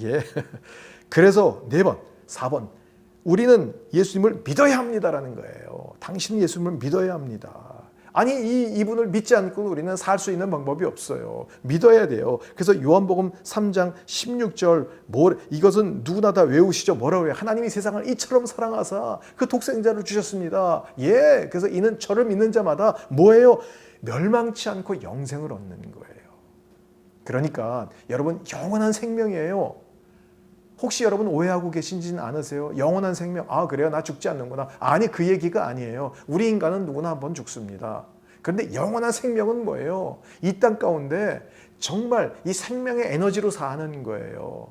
예. 그래서 4번, 4번. 우리는 예수님을 믿어야 합니다라는 거예요. 당신은 예수님을 믿어야 합니다. 아니 이분을 믿지 않고 우리는 살 수 있는 방법이 없어요. 믿어야 돼요. 그래서 요한복음 3장 16절 이것은 누구나 다 외우시죠. 뭐라고 해요? 하나님이 세상을 이처럼 사랑하사 그 독생자를 주셨습니다. 예, 그래서 이는 저를 믿는 자마다 뭐예요? 멸망치 않고 영생을 얻는 거예요. 그러니까 여러분 영원한 생명이에요. 혹시 여러분 오해하고 계신지는 않으세요? 영원한 생명, 아 그래요? 나 죽지 않는구나. 아니 그 얘기가 아니에요. 우리 인간은 누구나 한번 죽습니다. 그런데 영원한 생명은 뭐예요? 이 땅 가운데 정말 이 생명의 에너지로 사는 거예요.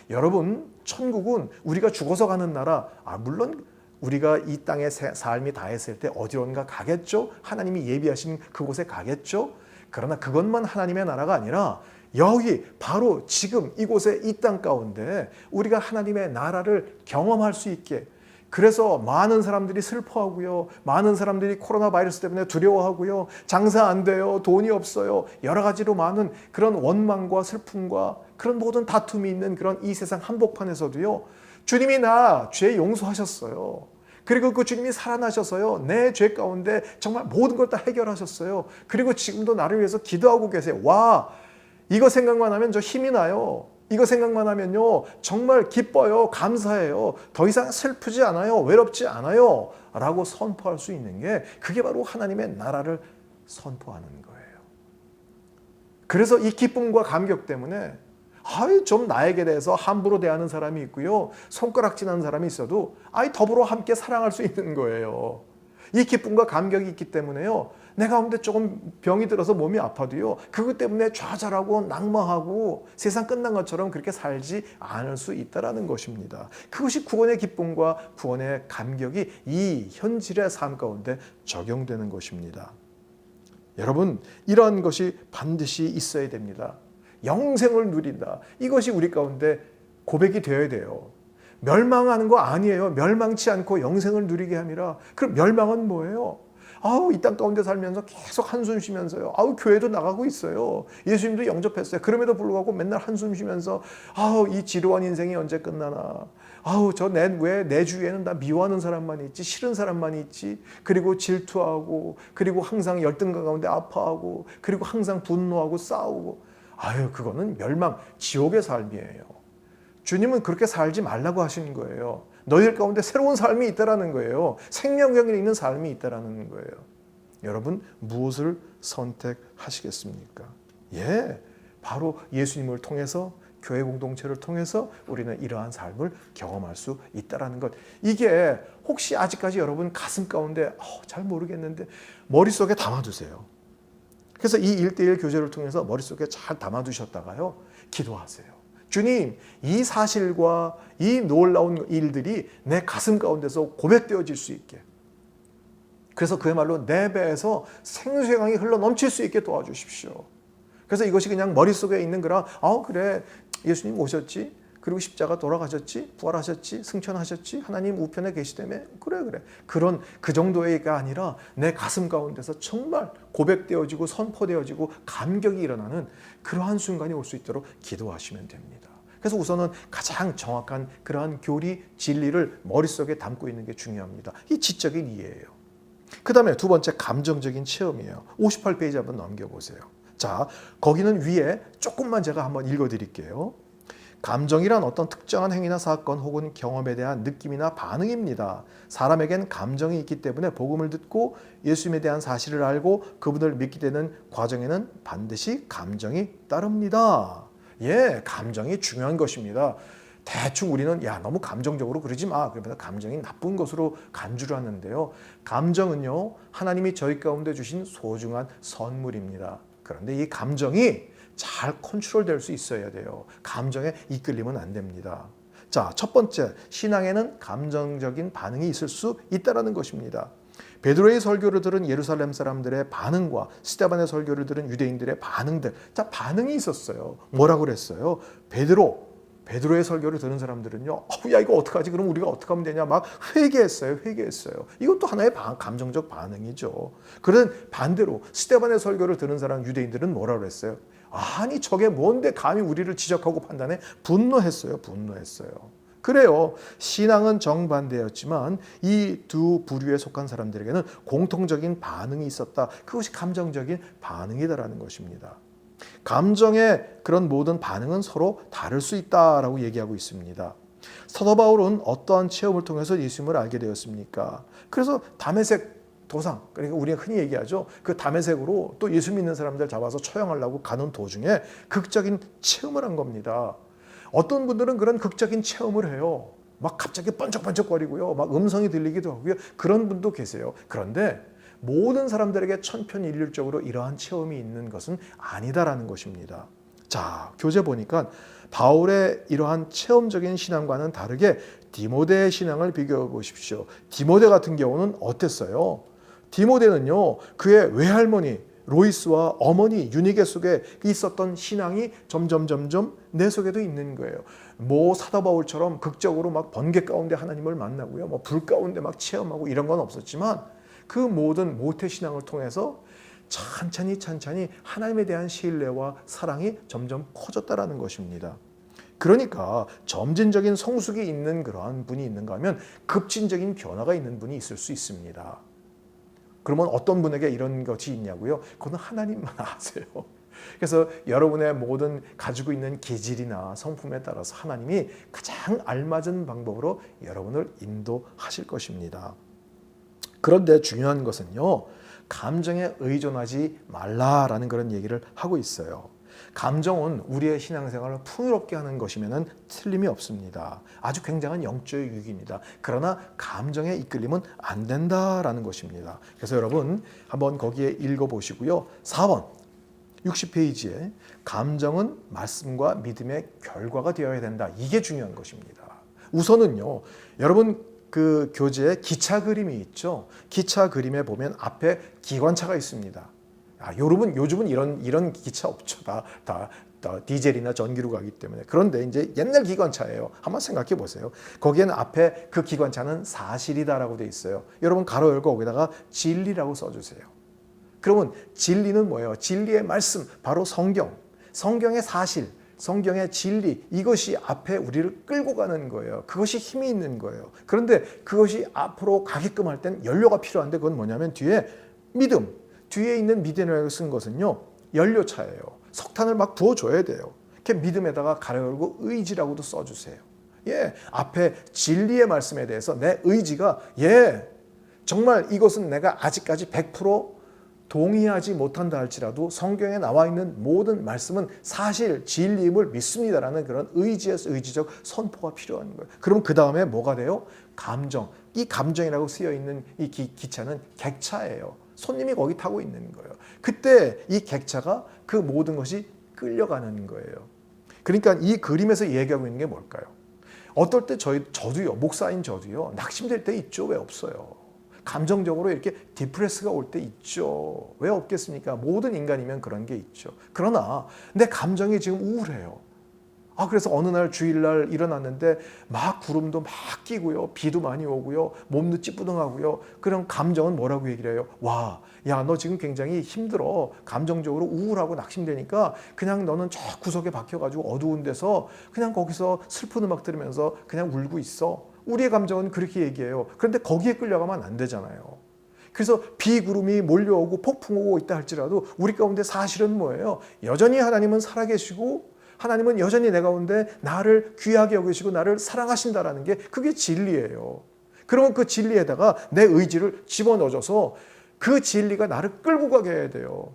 여러분 천국은 우리가 죽어서 가는 나라, 물론 우리가 이 땅의 삶이 다했을 때 어디론가 가겠죠? 하나님이 예비하신 그곳에 가겠죠? 그러나 그것만 하나님의 나라가 아니라 여기 바로 지금 이곳에 이 땅 가운데 우리가 하나님의 나라를 경험할 수 있게, 그래서 많은 사람들이 슬퍼하고요, 많은 사람들이 코로나 바이러스 때문에 두려워하고요, 장사 안 돼요, 돈이 없어요, 여러 가지로 많은 그런 원망과 슬픔과 그런 모든 다툼이 있는 그런 이 세상 한복판에서도요, 주님이 나 죄 용서하셨어요. 그리고 그 주님이 살아나셔서요, 내 죄 가운데 정말 모든 걸 다 해결하셨어요. 그리고 지금도 나를 위해서 기도하고 계세요. 와, 이거 생각만 하면 저 힘이 나요. 이거 생각만 하면요 정말 기뻐요. 감사해요. 더 이상 슬프지 않아요. 외롭지 않아요. 라고 선포할 수 있는 게 그게 바로 하나님의 나라를 선포하는 거예요. 그래서 이 기쁨과 감격 때문에 좀 나에게 대해서 함부로 대하는 사람이 있고요, 손가락질하는 사람이 있어도 더불어 함께 사랑할 수 있는 거예요. 이 기쁨과 감격이 있기 때문에요, 내 가운데 조금 병이 들어서 몸이 아파도요, 그것 때문에 좌절하고 낙망하고 세상 끝난 것처럼 그렇게 살지 않을 수 있다는 것입니다. 그것이 구원의 기쁨과 구원의 감격이 이 현실의 삶 가운데 적용되는 것입니다. 여러분, 이러한 것이 반드시 있어야 됩니다. 영생을 누린다. 이것이 우리 가운데 고백이 되어야 돼요. 멸망하는 거 아니에요. 멸망치 않고 영생을 누리게 함이라. 그럼 멸망은 뭐예요? 이 땅 가운데 살면서 계속 한숨 쉬면서요, 교회도 나가고 있어요. 예수님도 영접했어요. 그럼에도 불구하고 맨날 한숨 쉬면서 이 지루한 인생이 언제 끝나나. 왜 내 주위에는 다 미워하는 사람만 있지, 싫은 사람만 있지. 그리고 질투하고, 그리고 항상 열등감 가운데 아파하고, 그리고 항상 분노하고 싸우고. 그거는 멸망, 지옥의 삶이에요. 주님은 그렇게 살지 말라고 하시는 거예요. 너희들 가운데 새로운 삶이 있다라는 거예요. 생명력이 있는 삶이 있다라는 거예요. 여러분, 무엇을 선택하시겠습니까? 바로 예수님을 통해서, 교회 공동체를 통해서 우리는 이러한 삶을 경험할 수 있다라는 것. 이게 혹시 아직까지 여러분 가슴 가운데 잘 모르겠는데 머릿속에 담아두세요. 그래서 이 1:1 교제를 통해서 머릿속에 잘 담아두셨다가요, 기도하세요. 주님, 이 사실과 이 놀라운 일들이 내 가슴 가운데서 고백되어질 수 있게, 그래서 그야말로 내 배에서 생수의 흘러 넘칠 수 있게 도와주십시오. 그래서 이것이 그냥 머릿속에 있는 그런 그래, 예수님 오셨지, 그리고 십자가 돌아가셨지, 부활하셨지, 승천하셨지, 하나님 우편에 계시다며, 그래 그런 그 정도가 아니라 내 가슴 가운데서 정말 고백되어지고 선포되어지고 감격이 일어나는 그러한 순간이 올 수 있도록 기도하시면 됩니다. 그래서 우선은 가장 정확한 그러한 교리, 진리를 머릿속에 담고 있는 게 중요합니다. 이 지적인 이해예요. 그 다음에 두 번째, 감정적인 체험이에요. 58페이지 한번 넘겨보세요. 자, 거기는 위에 조금만 제가 한번 읽어드릴게요. 감정이란 어떤 특정한 행위나 사건 혹은 경험에 대한 느낌이나 반응입니다. 사람에겐 감정이 있기 때문에 복음을 듣고 예수님에 대한 사실을 알고 그분을 믿게 되는 과정에는 반드시 감정이 따릅니다. 감정이 중요한 것입니다. 대충 우리는 너무 감정적으로 그러지 마, 그러면서 감정이 나쁜 것으로 간주를 하는데요, 감정은요 하나님이 저희 가운데 주신 소중한 선물입니다. 그런데 이 감정이 잘 컨트롤될 수 있어야 돼요. 감정에 이끌리면 안 됩니다. 자, 첫 번째, 신앙에는 감정적인 반응이 있을 수 있다는 것입니다. 베드로의 설교를 들은 예루살렘 사람들의 반응과 스데반의 설교를 들은 유대인들의 반응들, 반응이 있었어요. 뭐라고 그랬어요? 베드로의 설교를 들은 사람들은요, 이거 어떡하지? 그럼 우리가 어떻게 하면 되냐? 막 회개했어요. 이것도 하나의 감정적 반응이죠. 그런 반대로 스데반의 설교를 들은 사람 유대인들은 뭐라고 그랬어요? 아니 저게 뭔데 감히 우리를 지적하고 판단해? 분노했어요. 그래요. 신앙은 정반대였지만 이 두 부류에 속한 사람들에게는 공통적인 반응이 있었다. 그것이 감정적인 반응이다라는 것입니다. 감정의 그런 모든 반응은 서로 다를 수 있다라고 얘기하고 있습니다. 사도 바울은 어떠한 체험을 통해서 예수님을 알게 되었습니까? 그래서 다메섹 도상, 그러니까 우리가 흔히 얘기하죠. 그 다메섹으로 또 예수 믿는 사람들 잡아서 처형하려고 가는 도중에 극적인 체험을 한 겁니다. 어떤 분들은 그런 극적인 체험을 해요. 막 갑자기 번쩍번쩍거리고요. 막 음성이 들리기도 하고요. 그런 분도 계세요. 그런데 모든 사람들에게 천편일률적으로 이러한 체험이 있는 것은 아니다라는 것입니다. 자, 교재 보니까 바울의 이러한 체험적인 신앙과는 다르게 디모데의 신앙을 비교해 보십시오. 디모데 같은 경우는 어땠어요? 디모데는요, 그의 외할머니 로이스와 어머니 유니게 속에 있었던 신앙이 점점 내 속에도 있는 거예요. 뭐 사도 바울처럼 극적으로 막 번개 가운데 하나님을 만나고요, 뭐 불 가운데 막 체험하고 이런 건 없었지만 그 모든 모태 신앙을 통해서 천천히 하나님에 대한 신뢰와 사랑이 점점 커졌다라는 것입니다. 그러니까 점진적인 성숙이 있는 그러한 분이 있는가 하면 급진적인 변화가 있는 분이 있을 수 있습니다. 그러면 어떤 분에게 이런 것이 있냐고요? 그건 하나님만 아세요. 그래서 여러분의 모든 가지고 있는 기질이나 성품에 따라서 하나님이 가장 알맞은 방법으로 여러분을 인도하실 것입니다. 그런데 중요한 것은요, 감정에 의존하지 말라라는 그런 얘기를 하고 있어요. 감정은 우리의 신앙생활을 풍요롭게 하는 것이면 틀림이 없습니다. 아주 굉장한 영적 유익입니다. 그러나 감정에 이끌리면 안 된다라는 것입니다. 그래서 여러분 한번 거기에 읽어보시고요. 4번 60페이지에 감정은 말씀과 믿음의 결과가 되어야 된다. 이게 중요한 것입니다. 우선은요, 여러분 그 교재에 기차 그림이 있죠. 기차 그림에 보면 앞에 기관차가 있습니다. 요즘은 이런 기차 없죠. 다 디젤이나 전기로 가기 때문에. 그런데 이제 옛날 기관차예요. 한번 생각해 보세요. 거기에는 앞에 그 기관차는 사실이다라고 돼 있어요. 여러분 가로 열고 거기다가 진리라고 써주세요. 그러면 진리는 뭐예요? 진리의 말씀, 바로 성경. 성경의 사실, 성경의 진리, 이것이 앞에 우리를 끌고 가는 거예요. 그것이 힘이 있는 거예요. 그런데 그것이 앞으로 가게끔 할 땐 연료가 필요한데 그건 뭐냐면 뒤에 믿음, 뒤에 있는 믿음이라고 쓴 것은요, 연료차예요. 석탄을 막 부어줘야 돼요. 이렇게 믿음에다가 가로 열고 의지라고도 써주세요. 예, 앞에 진리의 말씀에 대해서 내 의지가 정말 이것은 내가 아직까지 100% 동의하지 못한다 할지라도 성경에 나와 있는 모든 말씀은 사실 진리임을 믿습니다라는 그런 의지적 선포가 필요한 거예요. 그럼 그 다음에 뭐가 돼요? 감정. 이 감정이라고 쓰여 있는 이 기차는 객차예요. 손님이 거기 타고 있는 거예요. 그때 이 객차가 그 모든 것이 끌려가는 거예요. 그러니까 이 그림에서 얘기하고 있는 게 뭘까요? 어떨 때 저도요, 목사인 저도요, 낙심될 때 있죠. 왜 없어요? 감정적으로 이렇게 디프레스가 올 때 있죠. 왜 없겠습니까? 모든 인간이면 그런 게 있죠. 그러나 내 감정이 지금 우울해요. 그래서 어느 날 주일날 일어났는데 막 구름도 막 끼고요. 비도 많이 오고요. 몸도 찌뿌둥하고요. 그럼 감정은 뭐라고 얘기를 해요? 야, 너 지금 굉장히 힘들어. 감정적으로 우울하고 낙심되니까 그냥 너는 저 구석에 박혀가지고 어두운 데서 그냥 거기서 슬픈 음악 들으면서 그냥 울고 있어. 우리의 감정은 그렇게 얘기해요. 그런데 거기에 끌려가면 안 되잖아요. 그래서 비구름이 몰려오고 폭풍 오고 있다 할지라도 우리 가운데 사실은 뭐예요? 여전히 하나님은 살아계시고 하나님은 여전히 내 가운데 나를 귀하게 여기시고 나를 사랑하신다라는 게 그게 진리예요. 그러면 그 진리에다가 내 의지를 집어넣어줘서 그 진리가 나를 끌고 가게 해야 돼요.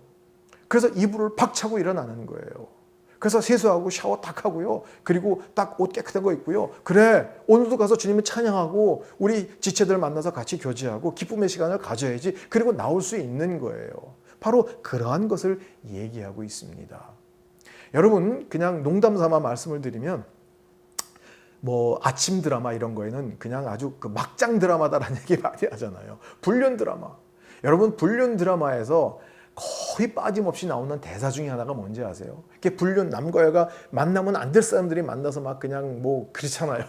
그래서 이불을 박차고 일어나는 거예요. 그래서 세수하고 샤워 딱 하고요. 그리고 딱 옷 깨끗한 거 입고요. 그래, 오늘도 가서 주님을 찬양하고 우리 지체들 만나서 같이 교제하고 기쁨의 시간을 가져야지. 그리고 나올 수 있는 거예요. 바로 그러한 것을 얘기하고 있습니다. 여러분, 그냥 농담 삼아 말씀을 드리면 뭐 아침 드라마 이런 거에는 그냥 아주 그 막장 드라마다라는 얘기 많이 하잖아요. 불륜 드라마. 여러분, 불륜 드라마에서 거의 빠짐없이 나오는 대사 중에 하나가 뭔지 아세요? 이렇게 불륜 남과 여가 만나면 안 될 사람들이 만나서 막 그냥 뭐 그렇잖아요.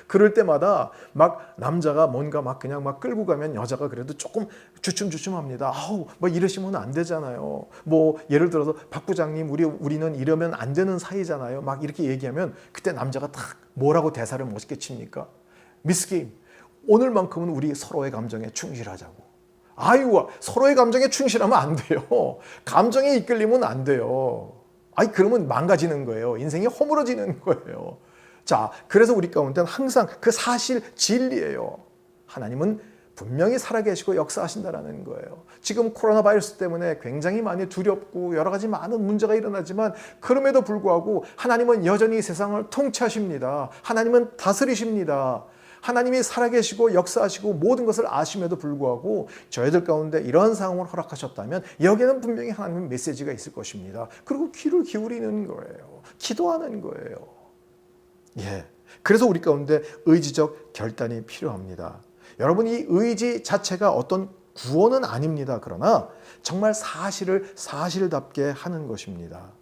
그럴 때마다 막 남자가 뭔가 막 그냥 막 끌고 가면 여자가 그래도 조금 주춤주춤합니다. 아우, 뭐 이러시면 안 되잖아요. 뭐 예를 들어서 박 부장님, 우리는 이러면 안 되는 사이잖아요. 막 이렇게 얘기하면 그때 남자가 딱 뭐라고 대사를 멋있게 칩니까? 미스 게임, 오늘만큼은 우리 서로의 감정에 충실하자고. 아이고, 서로의 감정에 충실하면 안 돼요. 감정에 이끌리면 안 돼요. 아이, 그러면 망가지는 거예요. 인생이 허물어지는 거예요. 자, 그래서 우리 가운데는 항상 그 사실 진리예요. 하나님은 분명히 살아계시고 역사하신다는 거예요. 지금 코로나 바이러스 때문에 굉장히 많이 두렵고 여러 가지 많은 문제가 일어나지만 그럼에도 불구하고 하나님은 여전히 세상을 통치하십니다. 하나님은 다스리십니다. 하나님이 살아계시고 역사하시고 모든 것을 아심에도 불구하고 저희들 가운데 이런 상황을 허락하셨다면 여기에는 분명히 하나님의 메시지가 있을 것입니다. 그리고 귀를 기울이는 거예요. 기도하는 거예요. 예. 그래서 우리 가운데 의지적 결단이 필요합니다. 여러분, 이 의지 자체가 어떤 구원은 아닙니다. 그러나 정말 사실을 사실답게 하는 것입니다.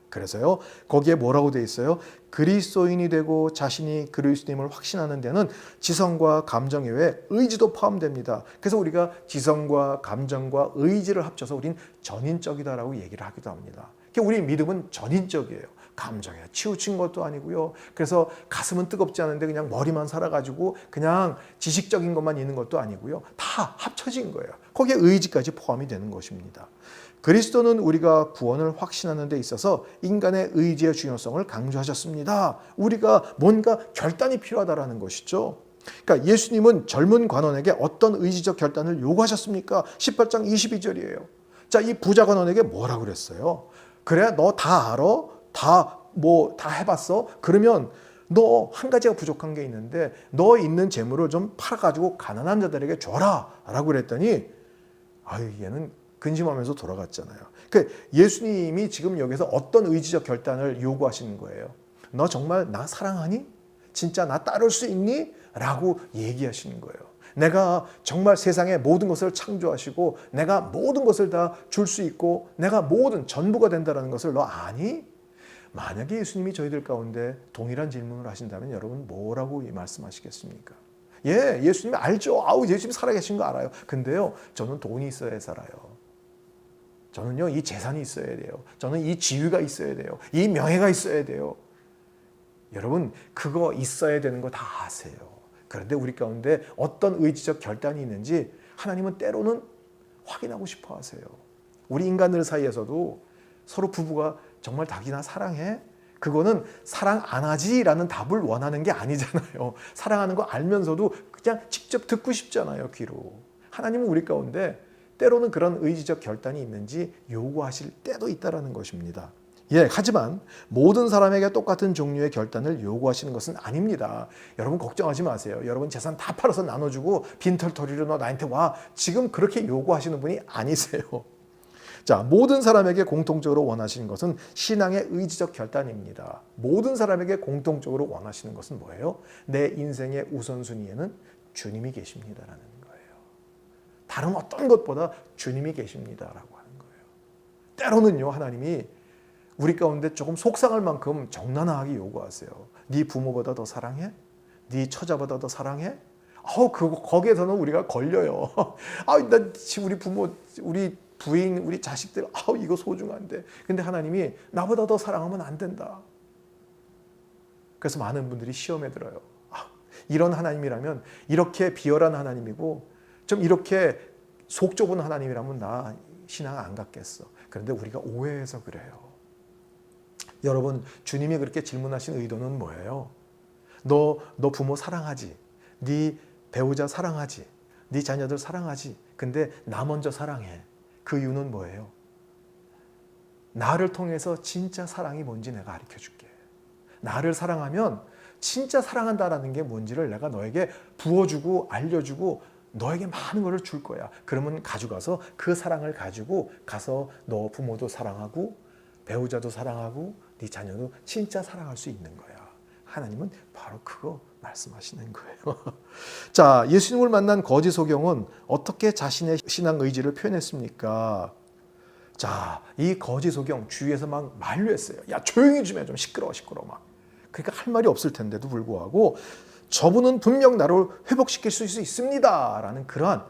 그래서요, 거기에 뭐라고 돼 있어요? 그리스도인이 되고 자신이 그리스도임을 확신하는 데는 지성과 감정 이외에 의지도 포함됩니다. 그래서 우리가 지성과 감정과 의지를 합쳐서 우린 전인적이다라고 얘기를 하기도 합니다. 우리 믿음은 전인적이에요. 감정에 치우친 것도 아니고요. 그래서 가슴은 뜨겁지 않은데 그냥 머리만 살아가지고 그냥 지식적인 것만 있는 것도 아니고요. 다 합쳐진 거예요. 거기에 의지까지 포함이 되는 것입니다. 그리스도는 우리가 구원을 확신하는 데 있어서 인간의 의지의 중요성을 강조하셨습니다. 우리가 뭔가 결단이 필요하다는 것이죠. 그러니까 예수님은 젊은 관원에게 어떤 의지적 결단을 요구하셨습니까? 18장 22절이에요. 자, 이 부자 관원에게 뭐라고 그랬어요? 그래, 너 다 알아? 다 해봤어? 그러면 너 한 가지가 부족한 게 있는데 너 있는 재물을 좀 팔아가지고 가난한 자들에게 줘라 라고 그랬더니 아유, 얘는 근심하면서 돌아갔잖아요. 그러니까 예수님이 지금 여기서 어떤 의지적 결단을 요구하시는 거예요? 너 정말 나 사랑하니? 진짜 나 따를 수 있니? 라고 얘기하시는 거예요. 내가 정말 세상의 모든 것을 창조하시고 내가 모든 것을 다 줄 수 있고 내가 모든 전부가 된다는 것을 너 아니? 만약에 예수님이 저희들 가운데 동일한 질문을 하신다면 여러분 뭐라고 말씀하시겠습니까? 예, 예수님이 알죠. 아우, 예수님 살아계신 거 알아요. 근데요, 저는 돈이 있어야 살아요. 저는요, 이 재산이 있어야 돼요. 저는 이 지위가 있어야 돼요. 이 명예가 있어야 돼요. 여러분, 그거 있어야 되는 거 다 아세요. 그런데 우리 가운데 어떤 의지적 결단이 있는지 하나님은 때로는 확인하고 싶어 하세요. 우리 인간들 사이에서도 서로 부부가 정말 자기나 사랑해? 그거는 사랑 안 하지라는 답을 원하는 게 아니잖아요. 사랑하는 거 알면서도 그냥 직접 듣고 싶잖아요, 귀로. 하나님은 우리 가운데 때로는 그런 의지적 결단이 있는지 요구하실 때도 있다는 것입니다. 예, 하지만 모든 사람에게 똑같은 종류의 결단을 요구하시는 것은 아닙니다. 여러분 걱정하지 마세요. 여러분 재산 다 팔아서 나눠주고 빈털터리로 너 나한테 와. 지금 그렇게 요구하시는 분이 아니세요. 자, 모든 사람에게 공통적으로 원하시는 것은 신앙의 의지적 결단입니다. 모든 사람에게 공통적으로 원하시는 것은 뭐예요? 내 인생의 우선순위에는 주님이 계십니다라는 거예요. 다른 어떤 것보다 주님이 계십니다라고 하는 거예요. 때로는요, 하나님이 우리 가운데 조금 속상할 만큼 적나라하게 요구하세요. 네 부모보다 더 사랑해? 네 처자보다 더 사랑해? 거기에서는 우리가 걸려요. 나 우리 부모, 우리 부인, 우리 자식들, 이거 소중한데. 근데 하나님이 나보다 더 사랑하면 안 된다. 그래서 많은 분들이 시험에 들어요. 이런 하나님이라면, 이렇게 비열한 하나님이고, 좀 이렇게 속 좁은 하나님이라면 나 신앙 안 갖겠어. 그런데 우리가 오해해서 그래요. 여러분, 주님이 그렇게 질문하신 의도는 뭐예요? 너 부모 사랑하지? 네 배우자 사랑하지? 네 자녀들 사랑하지? 근데 나 먼저 사랑해. 그 이유는 뭐예요? 나를 통해서 진짜 사랑이 뭔지 내가 가르쳐줄게. 나를 사랑하면 진짜 사랑한다라는 게 뭔지를 내가 너에게 부어주고 알려주고 너에게 많은 것을 줄 거야. 그러면 가져가서 그 사랑을 가지고 가서 너 부모도 사랑하고 배우자도 사랑하고 네 자녀도 진짜 사랑할 수 있는 거야. 하나님은 바로 그거 말씀하시는 거예요. 자, 예수님을 만난 거지 소경은 어떻게 자신의 신앙 의지를 표현했습니까? 자, 이 거지 소경 주위에서 막 만류했어요. 야, 조용히 좀 해. 좀 시끄러워 막. 그러니까 할 말이 없을 텐데도 불구하고 저분은 분명 나를 회복시킬 수 있습니다 라는 그런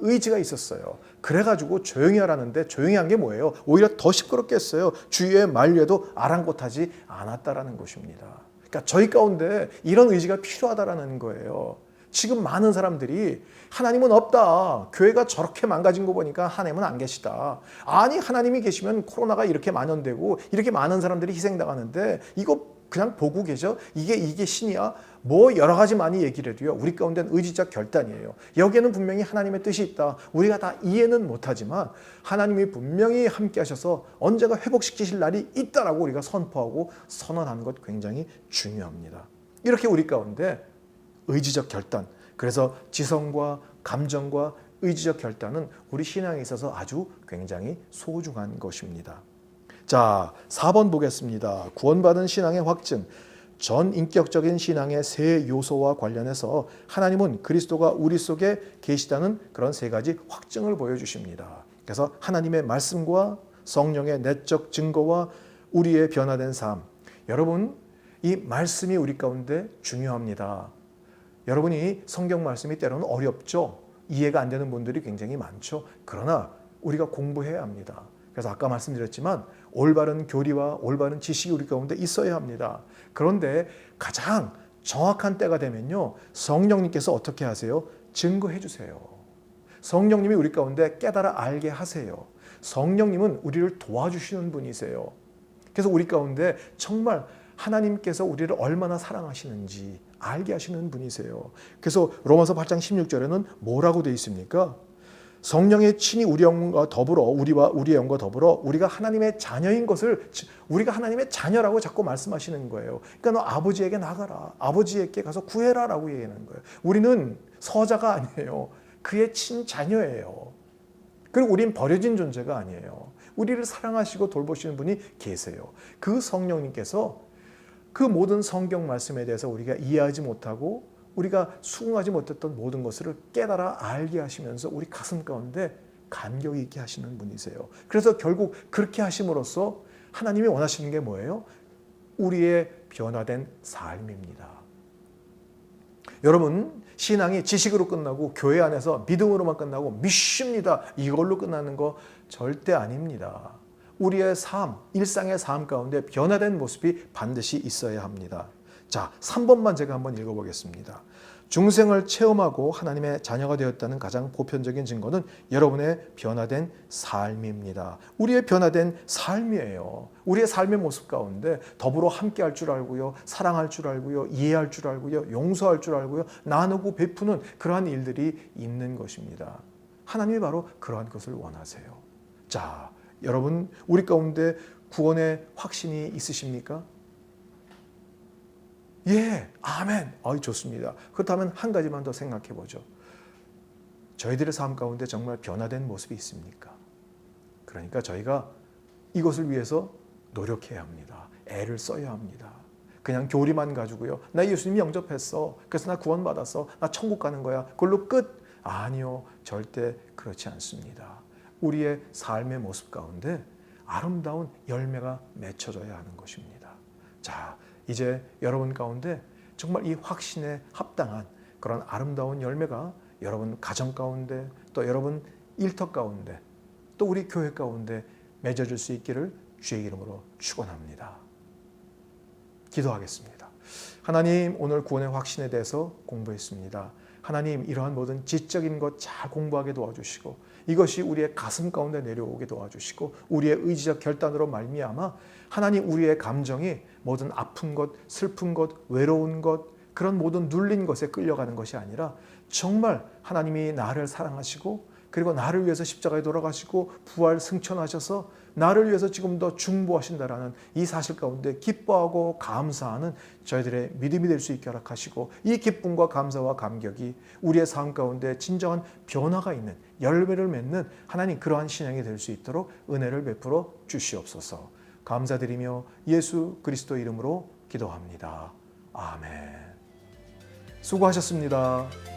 의지가 있었어요. 그래가지고 조용히 하라는데 조용히 한 게 뭐예요? 오히려 더 시끄럽게 했어요. 주위의 만류에도 아랑곳하지 않았다라는 것입니다. 그러니까 저희 가운데 이런 의지가 필요하다라는 거예요. 지금 많은 사람들이 하나님은 없다. 교회가 저렇게 망가진 거 보니까 하나님은 안 계시다. 아니 하나님이 계시면 코로나가 이렇게 만연되고 이렇게 많은 사람들이 희생당하는데 이거 그냥 보고 계셔? 이게 신이야? 뭐 여러 가지 많이 얘기를 해도요. 우리 가운데는 의지적 결단이에요. 여기에는 분명히 하나님의 뜻이 있다. 우리가 다 이해는 못하지만 하나님이 분명히 함께 하셔서 언제가 회복시키실 날이 있다라고 우리가 선포하고 선언하는 것 굉장히 중요합니다. 이렇게 우리 가운데 의지적 결단, 그래서 지성과 감정과 의지적 결단은 우리 신앙에 있어서 아주 굉장히 소중한 것입니다. 자, 4번 보겠습니다. 구원받은 신앙의 확증. 전인격적인 신앙의 세 요소와 관련해서 하나님은 그리스도가 우리 속에 계시다는 그런 세 가지 확증을 보여주십니다. 그래서 하나님의 말씀과 성령의 내적 증거와 우리의 변화된 삶. 여러분, 이 말씀이 우리 가운데 중요합니다. 여러분이 성경 말씀이 때로는 어렵죠. 이해가 안 되는 분들이 굉장히 많죠. 그러나 우리가 공부해야 합니다. 그래서 아까 말씀드렸지만 올바른 교리와 올바른 지식이 우리 가운데 있어야 합니다. 그런데 가장 정확한 때가 되면요. 성령님께서 어떻게 하세요? 증거해 주세요. 성령님이 우리 가운데 깨달아 알게 하세요. 성령님은 우리를 도와주시는 분이세요. 그래서 우리 가운데 정말 하나님께서 우리를 얼마나 사랑하시는지 알게 하시는 분이세요. 그래서 로마서 8장 16절에는 뭐라고 되어 있습니까? 성령의 친히 우리 영과 더불어 우리와 우리의 영과 더불어 우리가 하나님의 자녀인 것을 우리가 하나님의 자녀라고 자꾸 말씀하시는 거예요. 그러니까 너 아버지에게 나가라. 아버지에게 가서 구해라라고 얘기하는 거예요. 우리는 서자가 아니에요. 그의 친자녀예요. 그리고 우린 버려진 존재가 아니에요. 우리를 사랑하시고 돌보시는 분이 계세요. 그 성령님께서 그 모든 성경 말씀에 대해서 우리가 이해하지 못하고 우리가 수긍하지 못했던 모든 것을 깨달아 알게 하시면서 우리 가슴 가운데 감격이 있게 하시는 분이세요. 그래서 결국 그렇게 하심으로써 하나님이 원하시는 게 뭐예요? 우리의 변화된 삶입니다. 여러분, 신앙이 지식으로 끝나고 교회 안에서 믿음으로만 끝나고 믿습니다. 이걸로 끝나는 거 절대 아닙니다. 우리의 삶, 일상의 삶 가운데 변화된 모습이 반드시 있어야 합니다. 자, 3번만 제가 한번 읽어보겠습니다. 중생을 체험하고 하나님의 자녀가 되었다는 가장 보편적인 증거는 여러분의 변화된 삶입니다. 우리의 변화된 삶이에요. 우리의 삶의 모습 가운데 더불어 함께할 줄 알고요. 사랑할 줄 알고요. 이해할 줄 알고요. 용서할 줄 알고요. 나누고 베푸는 그러한 일들이 있는 것입니다. 하나님이 바로 그러한 것을 원하세요. 자, 여러분, 우리 가운데 구원의 확신이 있으십니까? 예, 아멘. 좋습니다. 그렇다면 한 가지만 더 생각해 보죠. 저희들의 삶 가운데 정말 변화된 모습이 있습니까? 그러니까 저희가 이것을 위해서 노력해야 합니다. 애를 써야 합니다. 그냥 교리만 가지고요. 나 예수님 영접했어. 그래서 나 구원받았어. 나 천국 가는 거야. 그걸로 끝. 아니요. 절대 그렇지 않습니다. 우리의 삶의 모습 가운데 아름다운 열매가 맺혀져야 하는 것입니다. 자, 이제 여러분 가운데 정말 이 확신에 합당한 그런 아름다운 열매가 여러분 가정 가운데 또 여러분 일터 가운데 또 우리 교회 가운데 맺어질 수 있기를 주의 이름으로 축원합니다. 기도하겠습니다. 하나님, 오늘 구원의 확신에 대해서 공부했습니다. 하나님, 이러한 모든 지적인 것 잘 공부하게 도와주시고 이것이 우리의 가슴 가운데 내려오게 도와주시고 우리의 의지적 결단으로 말미암아 하나님, 우리의 감정이 모든 아픈 것, 슬픈 것, 외로운 것, 그런 모든 눌린 것에 끌려가는 것이 아니라 정말 하나님이 나를 사랑하시고 그리고 나를 위해서 십자가에 돌아가시고 부활 승천하셔서 나를 위해서 지금 더 중보하신다라는 이 사실 가운데 기뻐하고 감사하는 저희들의 믿음이 될 수 있게 허락하시고 이 기쁨과 감사와 감격이 우리의 삶 가운데 진정한 변화가 있는 열매를 맺는 하나님 그러한 신앙이 될 수 있도록 은혜를 베풀어 주시옵소서. 감사드리며 예수 그리스도 이름으로 기도합니다. 아멘. 수고하셨습니다.